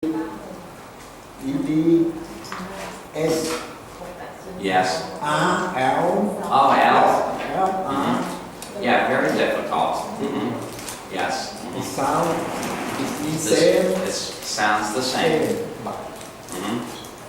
S Yes. R L Oh, L. L R. Yeah, very difficult. Yes. It sound it's the This same. sounds the same. But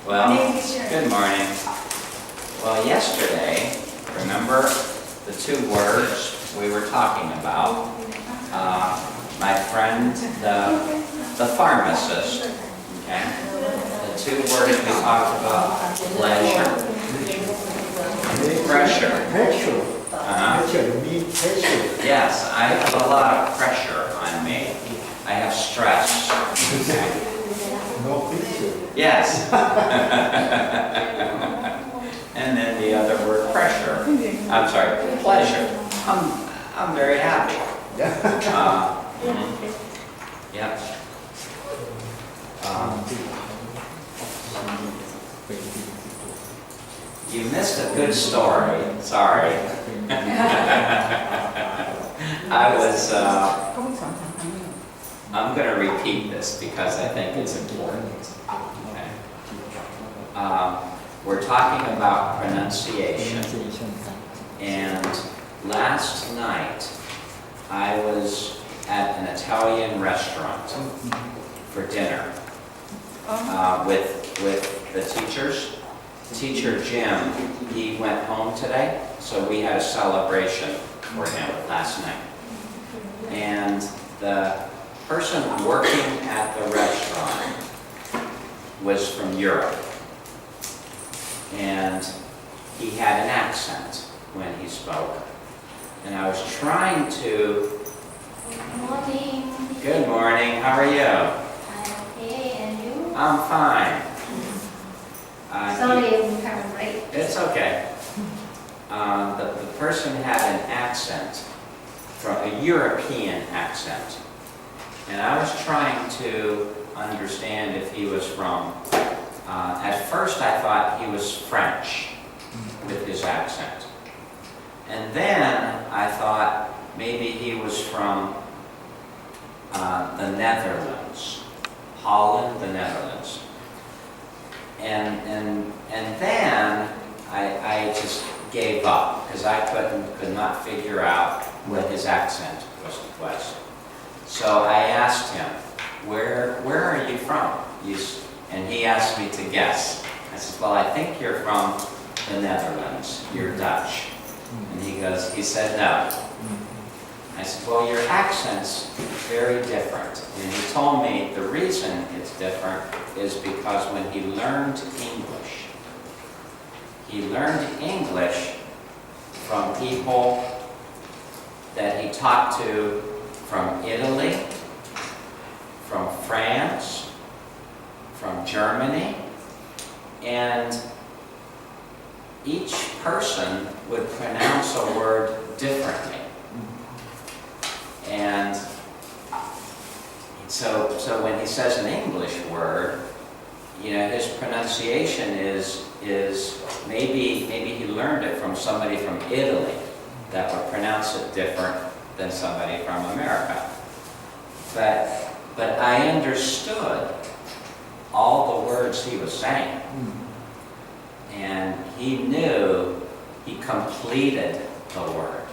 Well, good morning. Well, yesterday, remember the two words we were talking about? My friend, the pharmacist, okay? The two words we talked about, pleasure, pressure. pressure. Uh-huh. Pressure means pressure. Yes, I have a lot of pressure on me. I have stress. Okay. No picture. Yes. And then the other word, pressure. I'm sorry, pleasure. I'm very happy. Yep. You missed a good story. Sorry. I was. I'm going to repeat this because I think it's important. Okay. We're talking about pronunciation. And last night, I was at an Italian restaurant for dinner with the teachers. Teacher Jim, he went home today, so we had a celebration for him last night. And the person working at the restaurant was from Europe. And he had an accent when he spoke. And I was trying to... Good morning. Good morning, how are you? I'm okay, and you? I'm fine. Sorry, I'm coming late. It's okay. The person had an accent, from a European accent. And I was trying to understand if he was from, at first I thought he was French with his accent. And then I thought maybe he was from the Netherlands, Holland, the Netherlands. And then I just gave up because I could not figure out what his accent was. So I asked him, where are you from? And he asked me to guess. I said, well, I think you're from the Netherlands. You're Dutch. And he said no. I said, well, your accent's very different. And he told me the reason it's different is because when he learned English from people that he talked to from Italy, from France, from Germany, and each person would pronounce a word differently. And so when he says an English word, his pronunciation is maybe he learned it from somebody from Italy that would pronounce it different than somebody from America. But I understood all the words he was saying. And he knew he completed the word.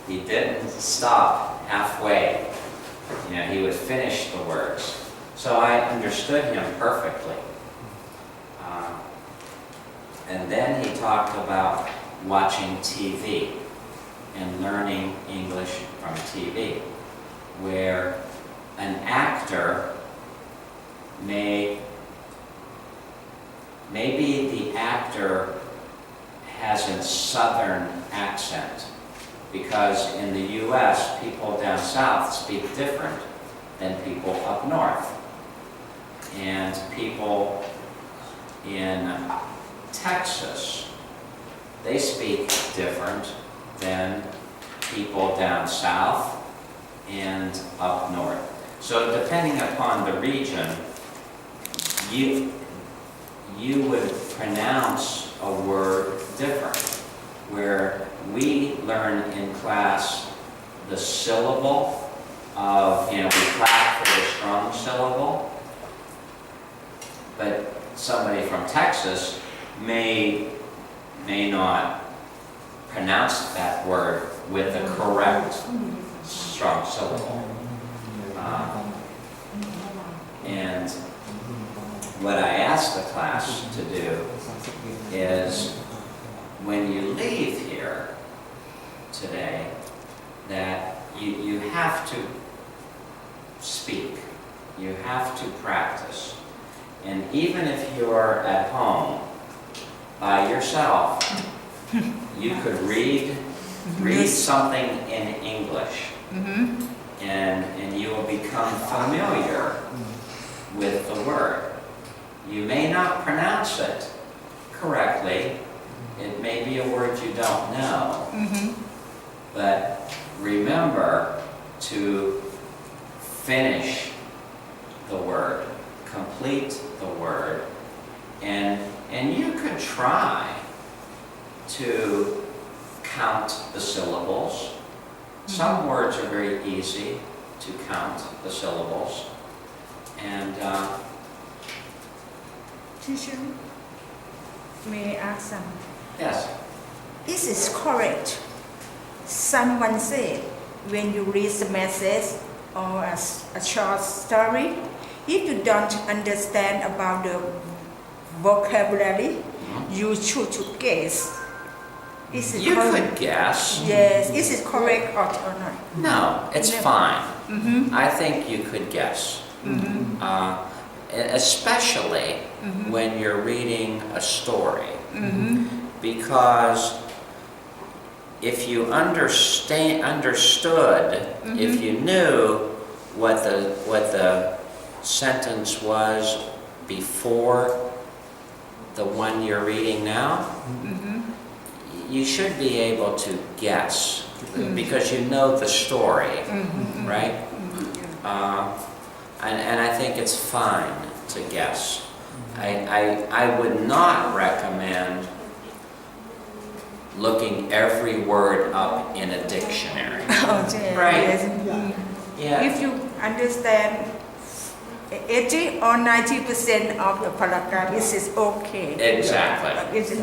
He didn't stop halfway. He would finish the words. So I understood him perfectly. And then he talked about watching TV and learning English from TV, where an actor maybe the actor has a southern accent, because in the U.S., people down south speak different than people up north. And people in Texas, they speak different than people down south and up north. So depending upon the region, you would pronounce a word different. Where we learn in class the syllable of, we clap for the strong syllable. but somebody from Texas may not pronounce that word with the correct strong syllable. And what I asked the class to do is, when you leave here today, that you have to speak, you have to practice. And even if you're at home by yourself, you could read something in English, and you will become familiar with the word. You may not pronounce it correctly. It may be a word you don't know, but remember to finish the word, complete the word, and you could try to count the syllables. Some words are very easy to count the syllables, and Teacher, may I ask some? yes. Is it correct? Someone said when you read a message or a short story, if you don't understand about the vocabulary, you should to guess. Is it You correct? could guess. Yes. Is it correct or not? No, it's No. fine. I think you could guess. Especially when you're reading a story. Because if you understood, if you knew what the sentence was before the one you're reading now, you should be able to guess, because you know the story, right? And I think it's fine to guess. I would not recommend looking every word up in a dictionary. Right. Yes. Yeah. If you understand 80 or 90% of the paragraph, this is okay. Exactly. It's in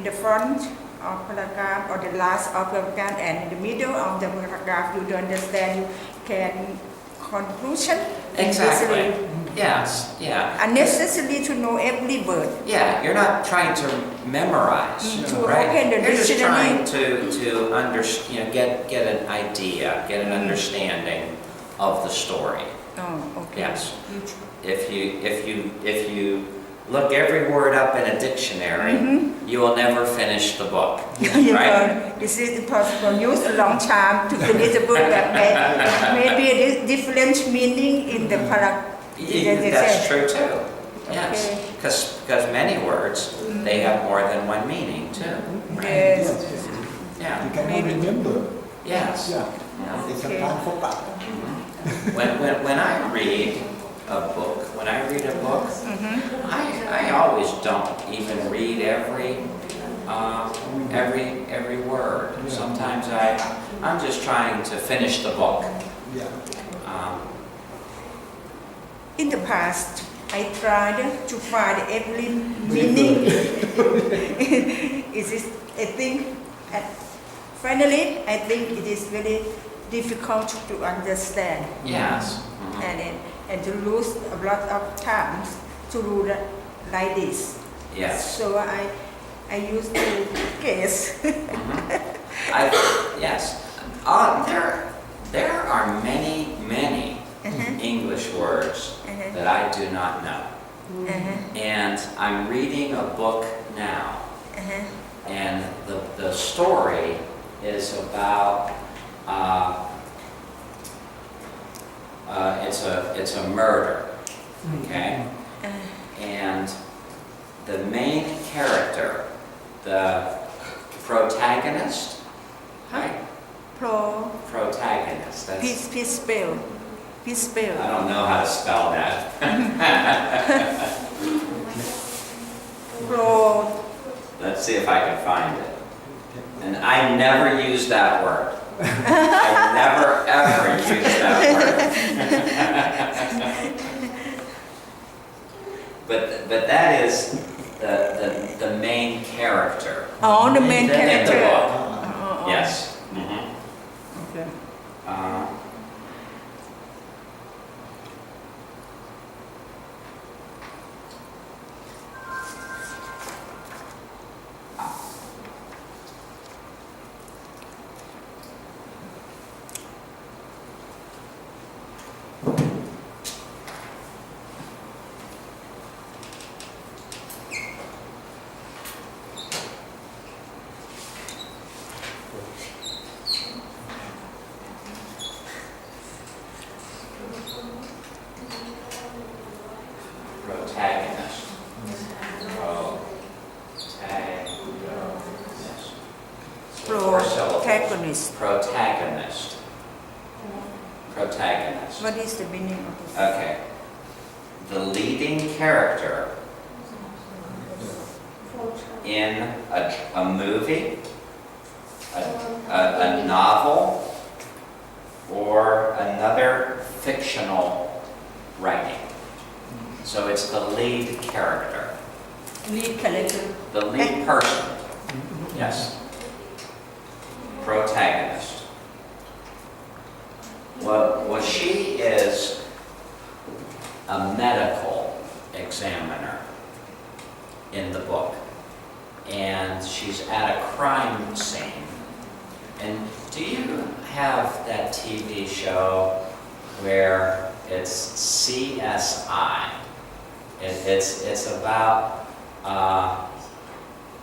the front of paragraph or the last of the paragraph and in the middle of the paragraph you don't understand, you can conclusion. Exactly. easily. Yes. Yeah. Unnecessary to know every word. Yeah. You're not trying to memorize, To right? open the You're just dictionary. trying to get an idea, get an understanding of the story. Oh, okay. Yes. If you look every word up in a dictionary, you will never finish the book. You Right? know, this is possible. Use a long time to finish the book, but maybe it is different meaning in the paragraph. That's true too. Yes, Okay. because many words they have more than one meaning too. Right? Yes. Yeah. You cannot remember. Yes. Yeah. Yeah. It's sometimes forgot. When I read a book, I always don't even read every word. Sometimes I'm just trying to finish the book. Yeah. In the past, I tried to find every meaning. Finally, I think it is very difficult to understand. Yes. And to lose a lot of times to do that like this. Yes. So I used to guess. Yes. There are many English words that I do not know. And I'm reading a book now. And the story is about it's a murder. Okay? And the main character, the protagonist, right? Protagonist. That's, Please spell. I don't know how to spell that. Let's see if I can find it. And I never use that word. I never ever use that word. but that is the main character. Oh, the main in the character. book. Oh. Yes. Mhm. Okay. Protagonist. Protagonist. Protagonist. Protagonist. What is the meaning of this? Okay. The leading character in a movie, a novel, or another fictional writing. So it's the lead character, Lead character. the lead person. Yes. Protagonist. Well, she is a medical examiner in the book, and she's at a crime scene. And do you have that TV show where it's CSI? It's about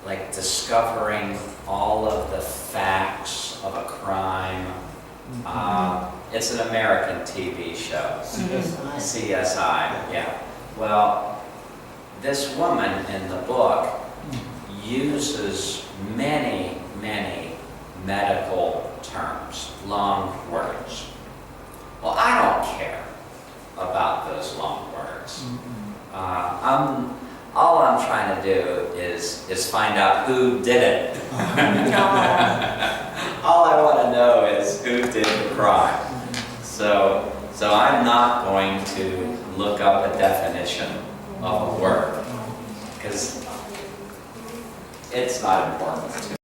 like discovering all of the facts of a crime. It's an American TV show. CSI. CSI, yeah. Well, this woman in the book uses many, many medical terms, long words. Well, I don't care about those long words. All I'm trying to do is find out who did it. All I want to know is who did the crime. So I'm not going to look up a definition of a word, because it's not important to me.